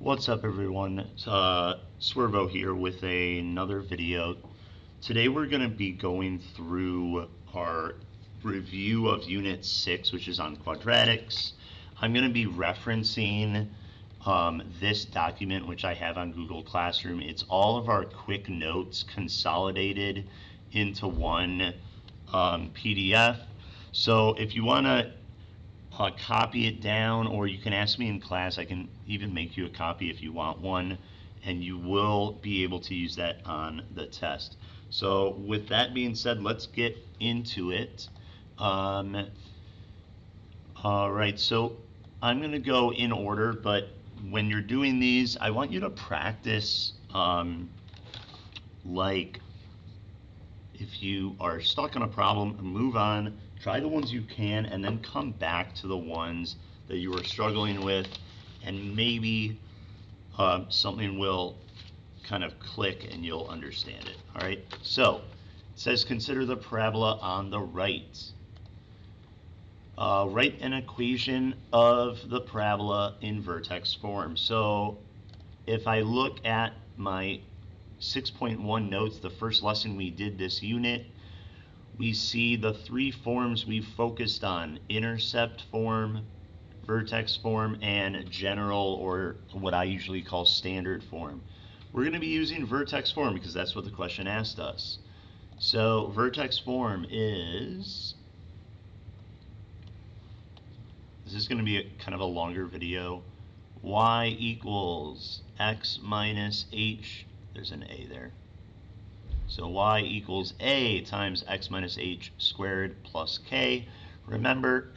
What's up, everyone? It's, Swervo here with another video. Today we're going to be going through our review of Unit 6, which is on quadratics. I'm going to be referencing this document, which I have on Google Classroom. It's all of our quick notes consolidated into one PDF. So if you want to copy it down, or you can ask me in class. I can even make you a copy if you want one, and you will be able to use that on the test. So with that being said, let's get into it. All right, so I'm going to go in order, but when you're doing these, I want you to practice like if you are stuck on a problem, move on, try the ones you can, and then come back to the ones that you are struggling with, and maybe something will kind of click and you'll understand it. All right, so it says consider the parabola on the right. Write an equation of the parabola in vertex form. So if I look at my 6.1 notes, the first lesson we did this unit, we see the three forms we've focused on: intercept form, vertex form, and general, or what I usually call standard form. We're going to be using vertex form because that's what the question asked us. So vertex form is, this is going to be a kind of a longer video. Y equals x minus h, there's an a there. So y equals a times x minus h squared plus k. Remember,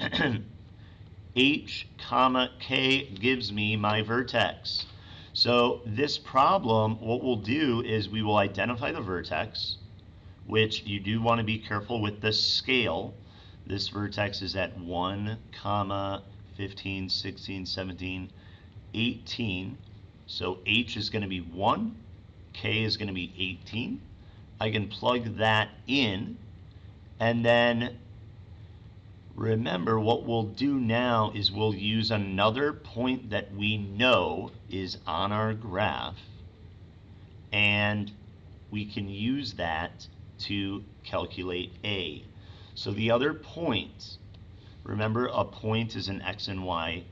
h comma k gives me my vertex. So this problem, what we'll do is we will identify the vertex, which you do want to be careful with the scale. This vertex is at 1, 15, 16, 17, 18. So h is going to be 1, k is going to be 18. I can plug that in, and then remember what we'll do now is we'll use another point that we know is on our graph, and we can use that to calculate a. So the other point, remember, a point is an x and y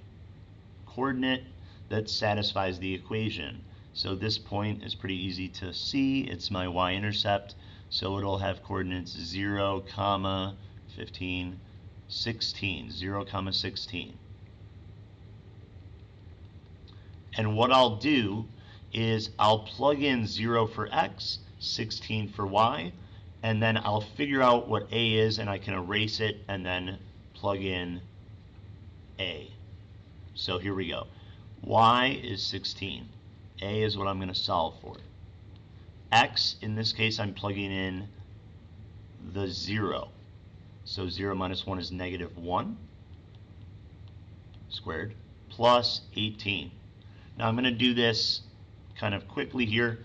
coordinate that satisfies the equation. So this point is pretty easy to see. It's my y-intercept, so it'll have coordinates 0, 15, 16, 0, 16. And what I'll do is I'll plug in 0 for x, 16 for y, and then I'll figure out what a is, and I can erase it and then plug in a. So here we go. Y is 16. A is what I'm going to solve for. X, in this case, I'm plugging in the 0. So 0 minus 1 is negative 1 squared plus 18. Now I'm going to do this kind of quickly here.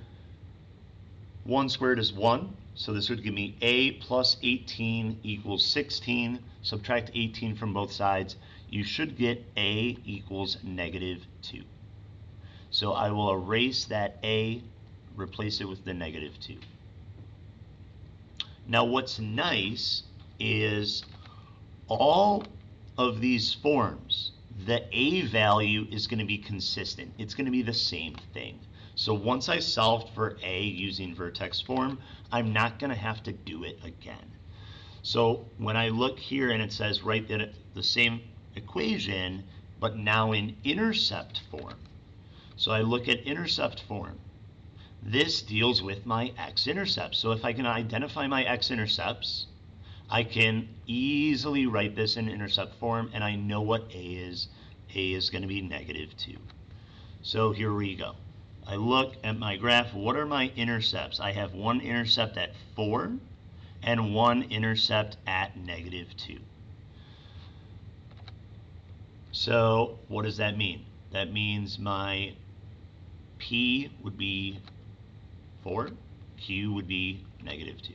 1 squared is 1, so this would give me a plus 18 equals 16. Subtract 18 from both sides. You should get a equals negative 2. So I will erase that a, replace it with the negative 2. Now what's nice is all of these forms, the a value is going to be consistent. It's going to be the same thing. So once I solved for a using vertex form, I'm not going to have to do it again. So when I look here and it says write the same equation, but now in intercept form. So I look at intercept form. This deals with my x-intercepts. So if I can identify my x-intercepts, I can easily write this in intercept form, and I know what a is. A is going to be negative 2. So here we go. I look at my graph. What are my intercepts? I have one intercept at 4 and one intercept at negative 2. So what does that mean? That means my P would be 4, Q would be negative 2.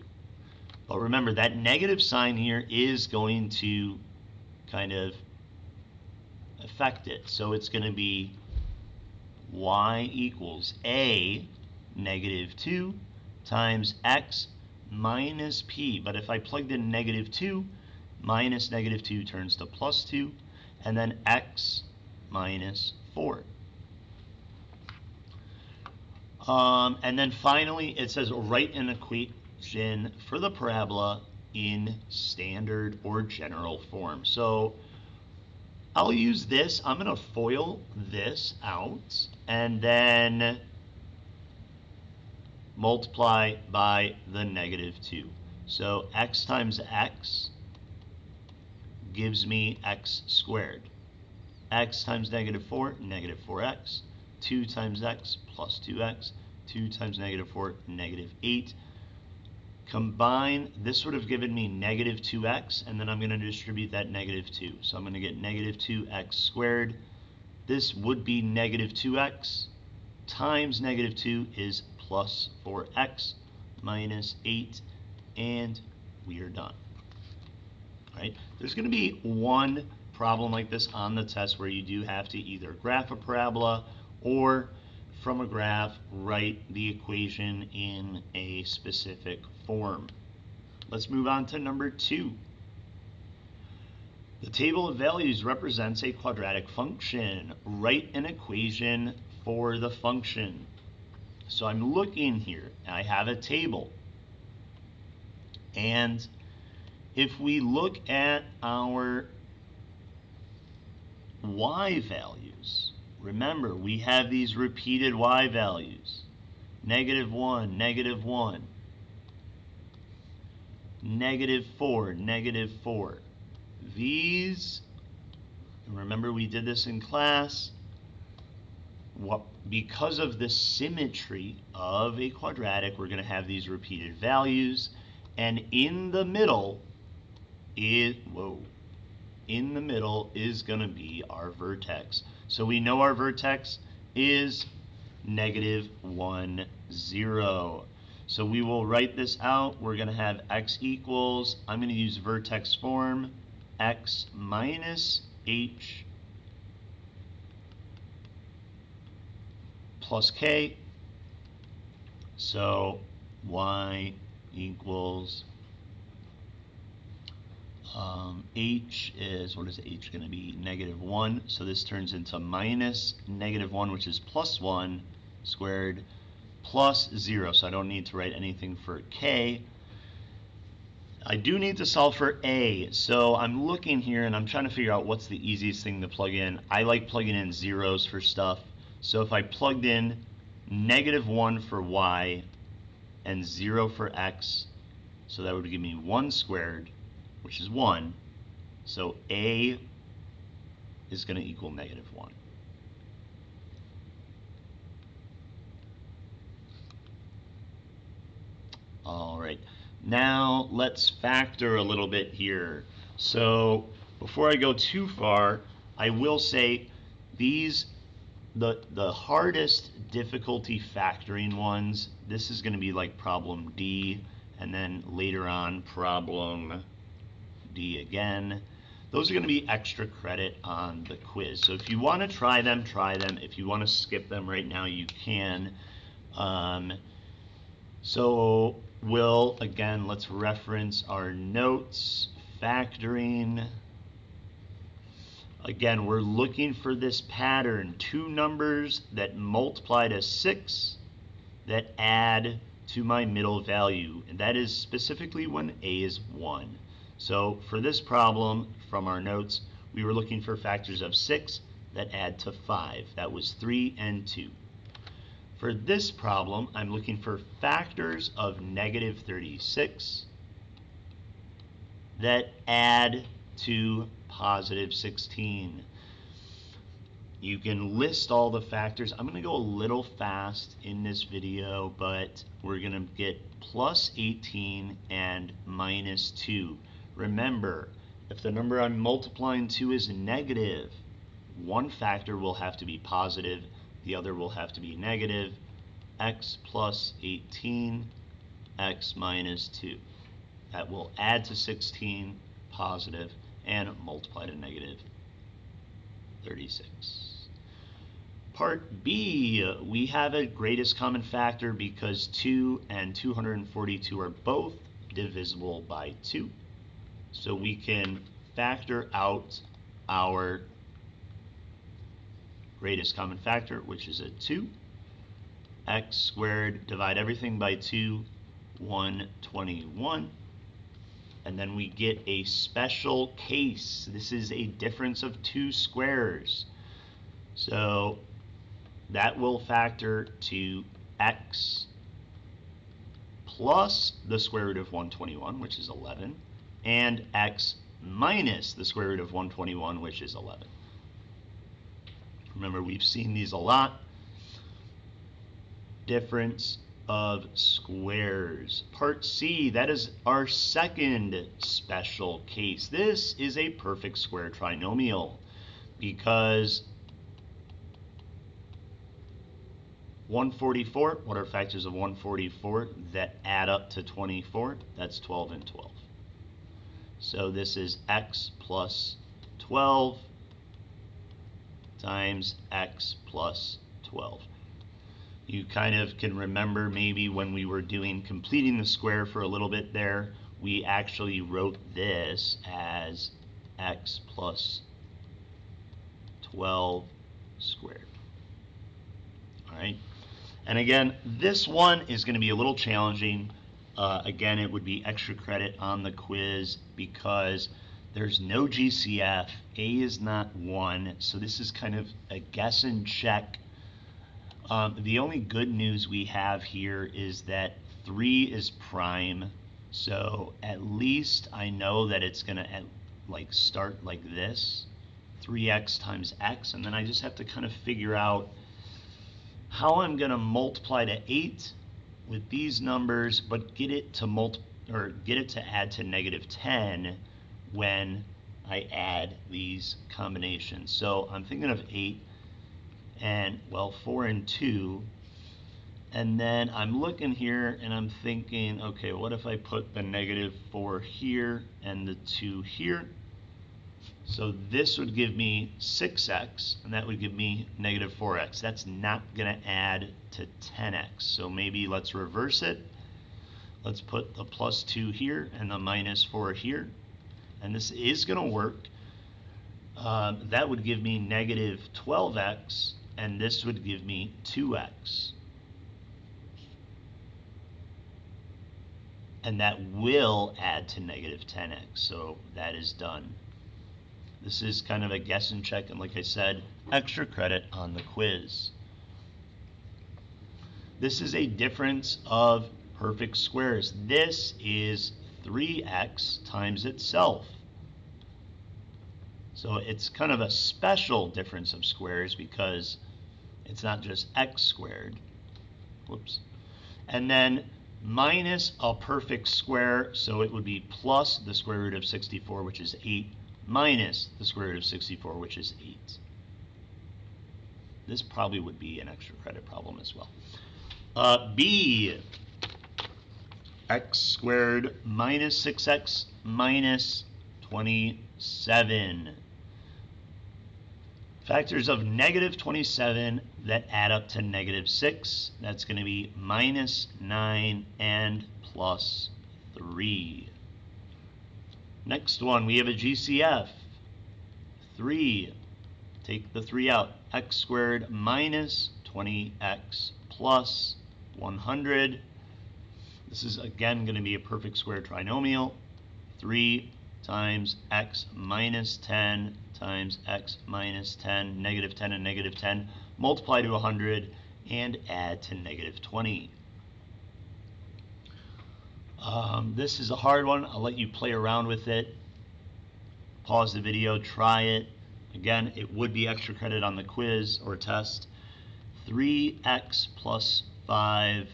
But remember, that negative sign here is going to kind of affect it. So it's going to be y equals a negative 2 times x minus p. But if I plugged in negative 2, minus negative 2 turns to plus 2, and then x minus 4. And then finally, it says write an equation for the parabola in standard or general form. So I'll use this. I'm going to FOIL this out and then multiply by the negative 2. So x times x gives me x squared. X times negative 4, negative 4x. 2 times x plus 2x. 2 times negative 4, negative 8. Combine, this would have given me negative 2x, and then I'm going to distribute that negative 2. So I'm going to get negative 2x squared. This would be negative 2x times negative 2 is plus 4x minus 8, and we are done. All right? There's going to be one problem like this on the test where you do have to either graph a parabola or from a graph write the equation in a specific form. Let's move on to number 2. The table of values represents a quadratic function. Write an equation for the function. So I'm looking here, and I have a table. And if we look at our y values, remember we have these repeated y values. Negative 1, negative 1. Negative 4, negative 4. These, remember we did this in class, because of the symmetry of a quadratic, we're going to have these repeated values, and in the middle is going to be our vertex. So we know our vertex is negative 1, 0. So we will write this out. We're going to have x equals, I'm going to use vertex form, x minus h plus k. So y equals h is, what is h going to be? Negative 1. So this turns into minus negative 1, which is plus 1 squared, plus 0. So I don't need to write anything for k. I do need to solve for a. So I'm looking here and I'm trying to figure out what's the easiest thing to plug in. I like plugging in zeros for stuff. So if I plugged in negative 1 for y and 0 for x, so that would give me 1 squared, which is 1. So a is going to equal negative 1. All right, now let's factor a little bit here. So before I go too far, I will say these, the hardest difficulty factoring ones, this is going to be like problem D, and then later on problem D again. Those are going to be extra credit on the quiz. So if you want to try them, try them. If you want to skip them right now, you can. So again, let's reference our notes. Factoring. Again, we're looking for this pattern. 2 numbers that multiply to 6 that add to my middle value. And that is specifically when a is 1. So for this problem, from our notes, we were looking for factors of 6 that add to 5. That was 3 and 2. For this problem, I'm looking for factors of negative 36 that add to positive 16. You can list all the factors. I'm going to go a little fast in this video, but we're going to get plus 18 and minus 2. Remember, if the number I'm multiplying to is negative, one factor will have to be positive, the other will have to be negative. X plus 18, x minus 2. That will add to 16, positive, and multiply to negative 36. Part B, we have a greatest common factor because 2 and 242 are both divisible by 2. So we can factor out our greatest common factor, which is a 2. X squared, divide everything by 2, 121. And then we get a special case. This is a difference of 2 squares. So that will factor to x plus the square root of 121, which is 11, and x minus the square root of 121, which is 11. Remember, we've seen these a lot. Difference of squares. Part C, that is our second special case. This is a perfect square trinomial because 144, what are factors of 144 that add up to 24? That's 12 and 12. So this is x plus 12 times x plus 12. You kind of can remember maybe when we were doing completing the square for a little bit there, we actually wrote this as x plus 12 squared. All right. And again, this one is going to be a little challenging. Again, it would be extra credit on the quiz because there's no GCF. A is not 1, so this is kind of a guess and check. The only good news we have here is that 3 is prime, so at least I know that it's going to start like this, 3x times x, and then I just have to kind of figure out how I'm going to multiply to 8 with these numbers, but get it to add to negative 10 when I add these combinations. So I'm thinking of 8 and, well, 4 and 2. And then I'm looking here and I'm thinking, okay, what if I put the negative 4 here and the 2 here? So this would give me 6x, and that would give me negative 4x. That's not going to add to 10x. So maybe let's reverse it. Let's put the plus 2 here and the minus 4 here. And this is going to work. That would give me negative 12x, and this would give me 2x. And that will add to negative 10x. So that is done. This is kind of a guess and check, and like I said, extra credit on the quiz. This is a difference of perfect squares. This is 3x times itself. So it's kind of a special difference of squares because it's not just x squared. Whoops. And then minus a perfect square, so it would be plus the square root of 64, which is 8, minus the square root of 64, which is 8. This probably would be an extra credit problem as well. B, x squared minus 6x minus 27. Factors of negative 27 that add up to negative 6. That's going to be minus 9 and plus 3. Next one, we have a GCF. 3, take the 3 out. X squared minus 20x plus 100. This is again going to be a perfect square trinomial. 3 times x minus 10 times x minus 10, negative 10 and negative 10, multiply to 100 and add to negative 20. This is a hard one. I'll let you play around with it. Pause the video, try it. Again, it would be extra credit on the quiz or test. 3x plus 5,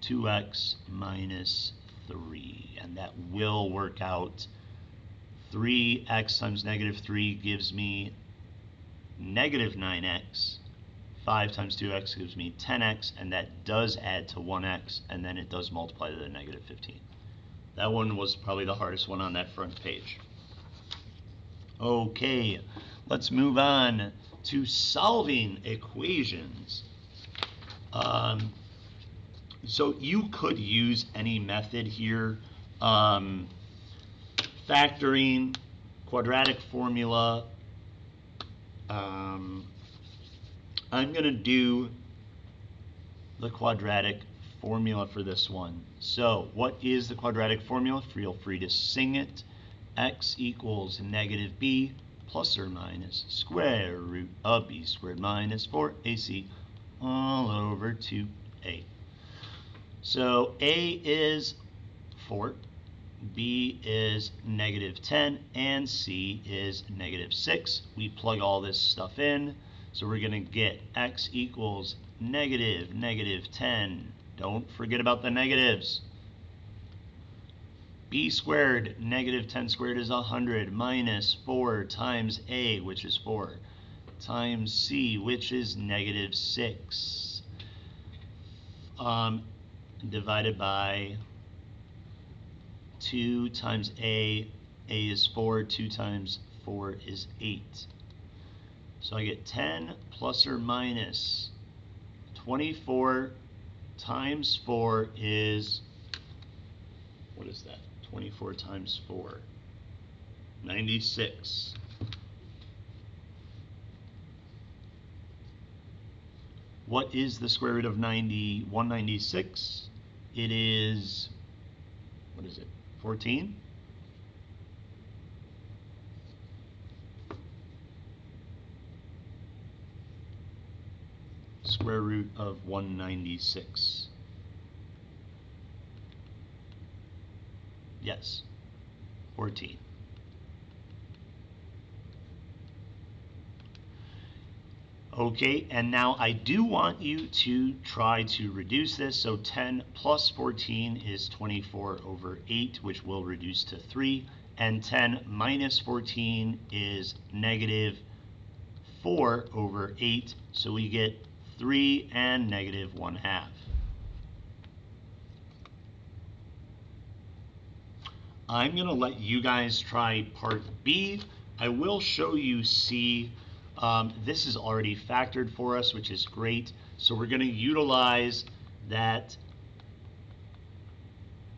2x minus 3. And that will work out. 3x times negative 3 gives me negative 9x. 5 times 2x gives me 10x, and that does add to 1x, and then it does multiply to the negative 15. That one was probably the hardest one on that front page. Okay, let's move on to solving equations, so you could use any method here, factoring, quadratic formula. I'm going to do the quadratic formula for this one. So what is the quadratic formula? Feel free to sing it. X equals negative b plus or minus square root of b squared minus 4ac all over 2a. So a is 4, b is negative 10, and c is negative 6. We plug all this stuff in, so we're going to get x equals negative 10. Don't forget about the negatives. B squared, negative 10 squared is 100, minus 4 times a, which is 4, times c, which is negative 6, divided by 2 times a is 4, 2 times 4 is 8. So I get 10 plus or minus 24 times 4 is, what is that? 24 times 4, 96. What is the square root of 196? It is, what is it, 14? Square root of 196. Yes, 14. Okay, and now I do want you to try to reduce this. So 10 plus 14 is 24 over 8, which will reduce to 3. And 10 minus 14 is negative 4 over 8. So we get 3 and negative 1/2. I'm going to let you guys try part B. I will show you C. This is already factored for us, which is great. So we're going to utilize that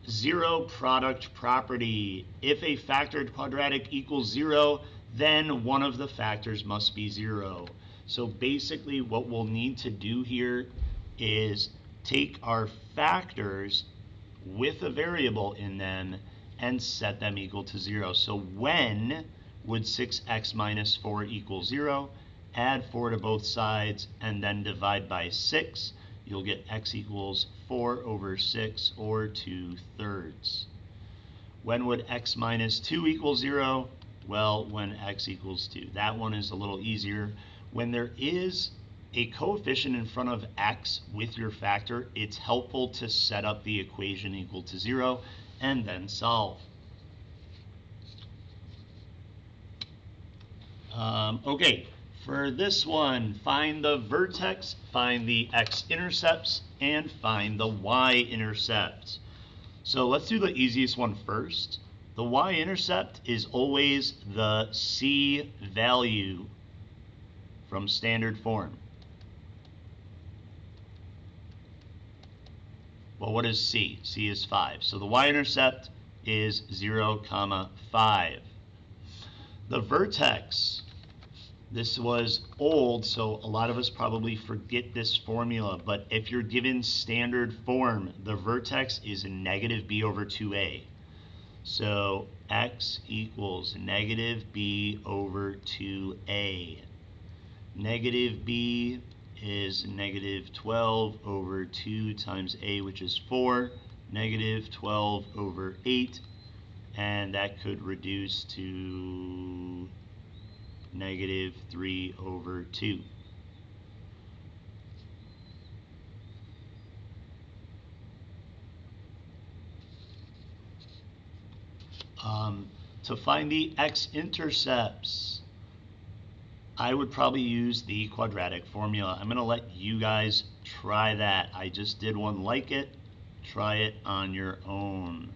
zero product property. If a factored quadratic equals 0, then one of the factors must be 0. So basically what we'll need to do here is take our factors with a variable in them and set them equal to 0. So when would 6x minus 4 equal 0? Add 4 to both sides and then divide by 6. You'll get x equals 4 over 6, or 2/3. When would x minus 2 equal 0? Well, when x equals 2. That one is a little easier. When there is a coefficient in front of x with your factor, it's helpful to set up the equation equal to 0 and then solve. Okay, for this one, find the vertex, find the x-intercepts, and find the y-intercept. So let's do the easiest one first. The y-intercept is always the c value from standard form. Well, what is c? C is 5. So the y-intercept is 0, 5. The vertex, this was old, so a lot of us probably forget this formula, but if you're given standard form, the vertex is negative b over 2a. So x equals negative b over 2a. Negative b is negative 12 over 2 times a, which is 4, negative 12 over 8, and that could reduce to negative 3 over 2. To find the x-intercepts, I would probably use the quadratic formula. I'm going to let you guys try that. I just did one like it. Try it on your own.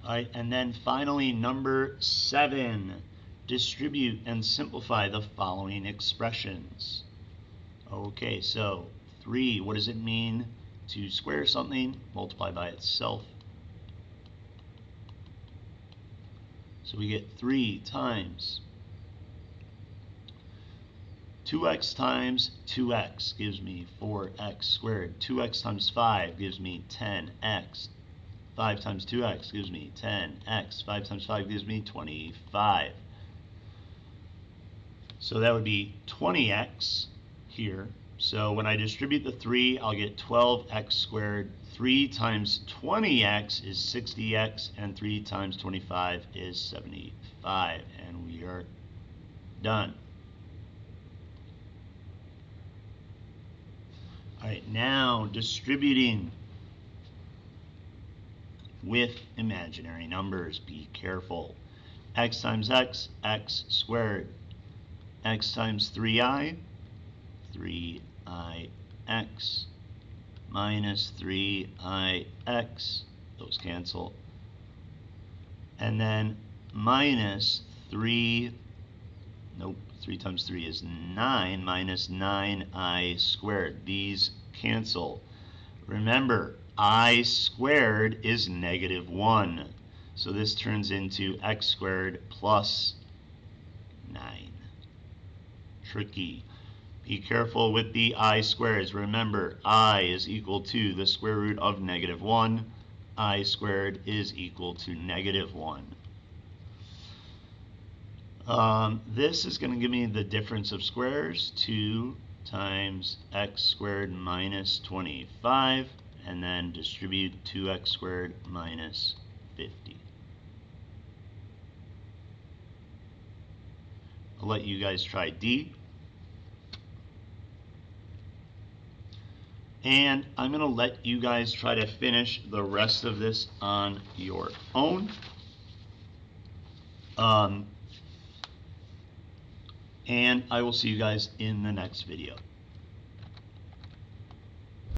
All right, and then finally, number 7, distribute and simplify the following expressions. Okay, so 3, what does it mean to square something? Multiply by itself. So we get 3 times 2x times 2x gives me 4x squared. 2x times 5 gives me 10x. 5 times 2x gives me 10x. 5 times 5 gives me 25. So that would be 20x here. So when I distribute the 3, I'll get 12x squared. 3 times 20x is 60x, and 3 times 25 is 75. And we are done. All right, now distributing with imaginary numbers. Be careful. X times x, x squared. X times 3i, 3ix, minus 3ix, those cancel. And then minus 3, nope, 3 times 3 is 9, minus 9i squared. These cancel. Remember, I squared is -1. So this turns into x squared plus 9. Tricky. Be careful with the I squares. Remember, I is equal to the square root of -1. I squared is equal to -1. This is going to give me the difference of squares, 2 times x squared minus 25, and then distribute 2x squared minus 50. I'll let you guys try D. And I'm going to let you guys try to finish the rest of this on your own. And I will see you guys in the next video.